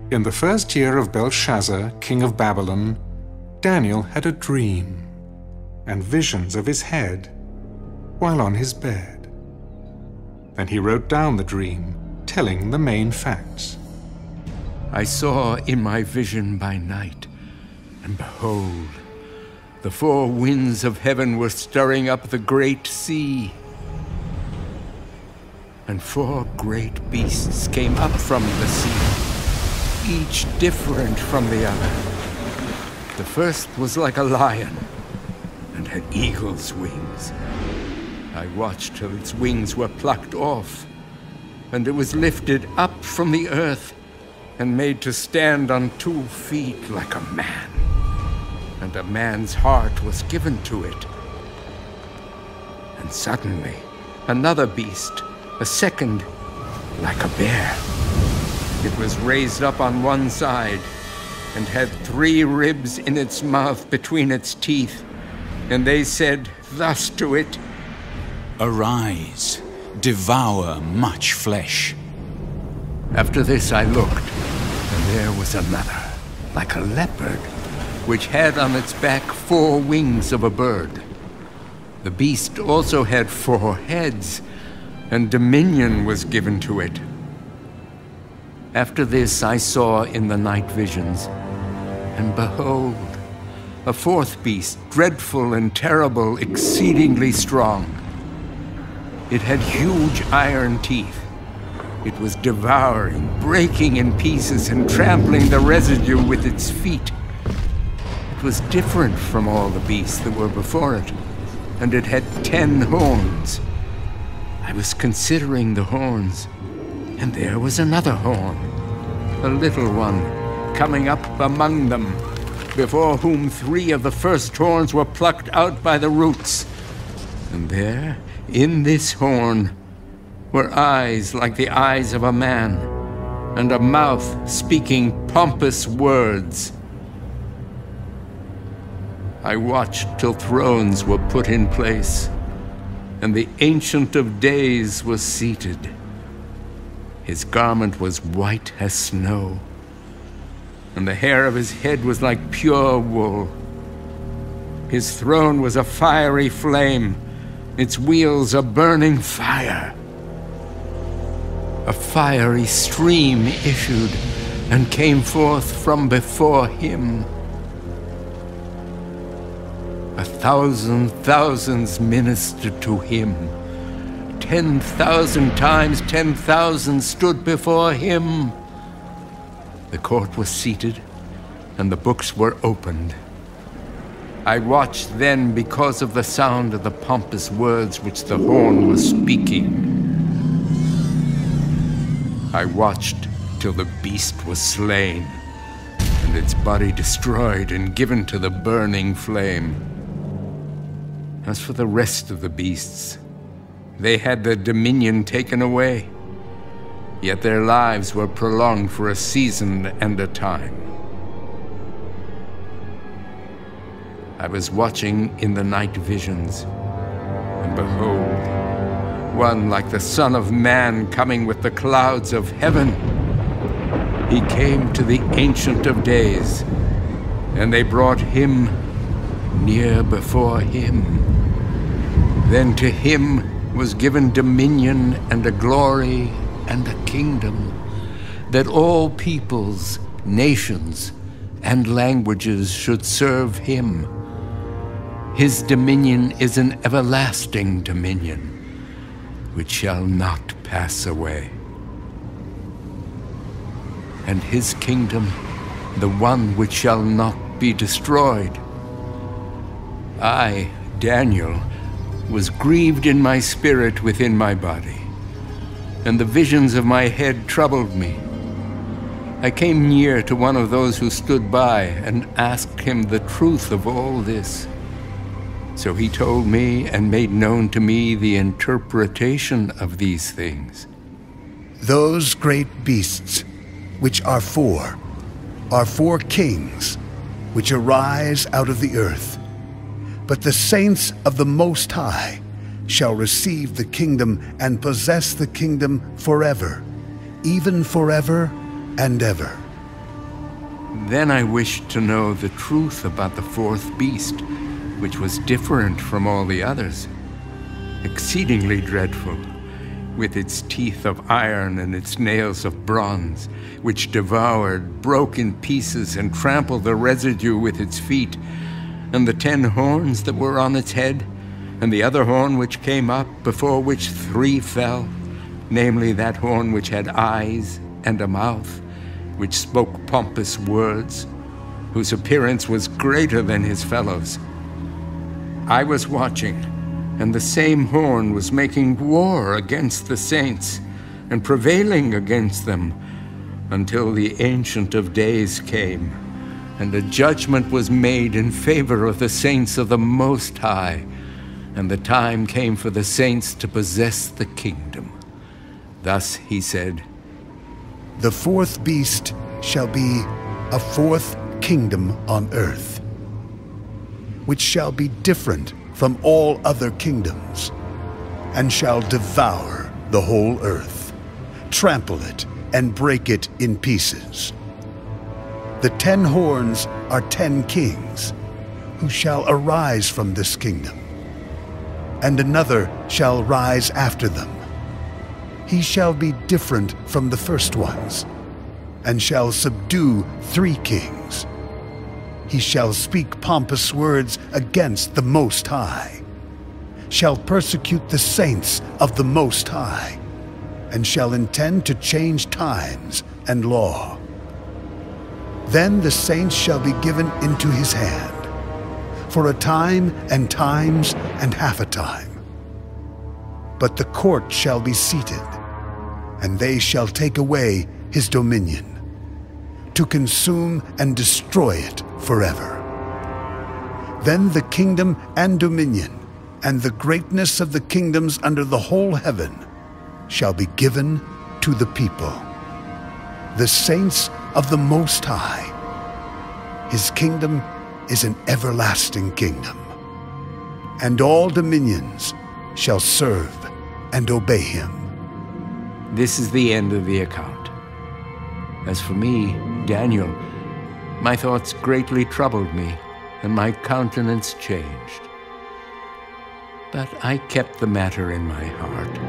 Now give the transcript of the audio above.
In the first year of Belshazzar, king of Babylon, Daniel had a dream and visions of his head while on his bed. Then he wrote down the dream, telling the main facts. I saw in my vision by night, and behold, the four winds of heaven were stirring up the great sea. And four great beasts came up from the sea, each different from the other. The first was like a lion and had eagle's wings. I watched till its wings were plucked off, and it was lifted up from the earth and made to stand on 2 feet like a man. And a man's heart was given to it. And suddenly, another beast, a second, like a bear. It was raised up on one side and had 3 ribs in its mouth between its teeth. And they said thus to it, "Arise, devour much flesh." After this I looked, and there was another, like a leopard, which had on its back 4 wings of a bird. The beast also had 4 heads, and dominion was given to it. After this I saw in the night visions, and behold, a 4th beast, dreadful and terrible, exceedingly strong. It had huge iron teeth. It was devouring, breaking in pieces, and trampling the residue with its feet. It was different from all the beasts that were before it, and it had 10 horns. I was considering the horns, and there was another horn, a little one, coming up among them, before whom 3 of the first horns were plucked out by the roots. And there, in this horn, were eyes like the eyes of a man, and a mouth speaking pompous words. I watched till thrones were put in place, and the Ancient of Days was seated. His garment was white as snow, and the hair of his head was like pure wool. His throne was a fiery flame, its wheels a burning fire. A fiery stream issued and came forth from before him. 1,000 thousands ministered to him. 10,000 times 10,000 stood before him. The court was seated, and the books were opened. I watched then because of the sound of the pompous words which the horn was speaking. I watched till the beast was slain, and its body destroyed and given to the burning flame. As for the rest of the beasts, they had their dominion taken away, yet their lives were prolonged for a season and a time. I was watching in the night visions, and behold, one like the Son of Man coming with the clouds of heaven. He came to the Ancient of Days, and they brought him near before him. Then to him was given dominion and a glory and a kingdom, that all peoples, nations, and languages should serve him. His dominion is an everlasting dominion, which shall not pass away. And his kingdom, the one which shall not be destroyed. I, Daniel, was grieved in my spirit within my body, and the visions of my head troubled me. I came near to one of those who stood by and asked him the truth of all this. So he told me and made known to me the interpretation of these things. Those great beasts, which are 4 kings, which arise out of the earth. But the saints of the Most High shall receive the kingdom and possess the kingdom forever, even forever and ever. Then I wished to know the truth about the fourth beast, which was different from all the others, exceedingly dreadful, with its teeth of iron and its nails of bronze, which devoured, broke in pieces, and trampled the residue with its feet, and the 10 horns that were on its head, and the other horn which came up, before which 3 fell, namely that horn which had eyes and a mouth, which spoke pompous words, whose appearance was greater than his fellows. I was watching, and the same horn was making war against the saints, and prevailing against them, until the Ancient of Days came, and a judgment was made in favor of the saints of the Most High, and the time came for the saints to possess the kingdom. Thus he said, The fourth beast shall be a fourth kingdom on earth, which shall be different from all other kingdoms, and shall devour the whole earth, trample it, and break it in pieces. The 10 horns are 10 kings, who shall arise from this kingdom, and another shall rise after them. He shall be different from the first ones, and shall subdue 3 kings. He shall speak pompous words against the Most High, shall persecute the saints of the Most High, and shall intend to change times and law. Then the saints shall be given into his hand, for a time and times and half a time. But the court shall be seated, and they shall take away his dominion, to consume and destroy it forever. Then the kingdom and dominion, and the greatness of the kingdoms under the whole heaven, shall be given to the people, the saints of the Most High. His kingdom is an everlasting kingdom, and all dominions shall serve and obey him. This is the end of the account. As for me, Daniel, my thoughts greatly troubled me, and my countenance changed. But I kept the matter in my heart.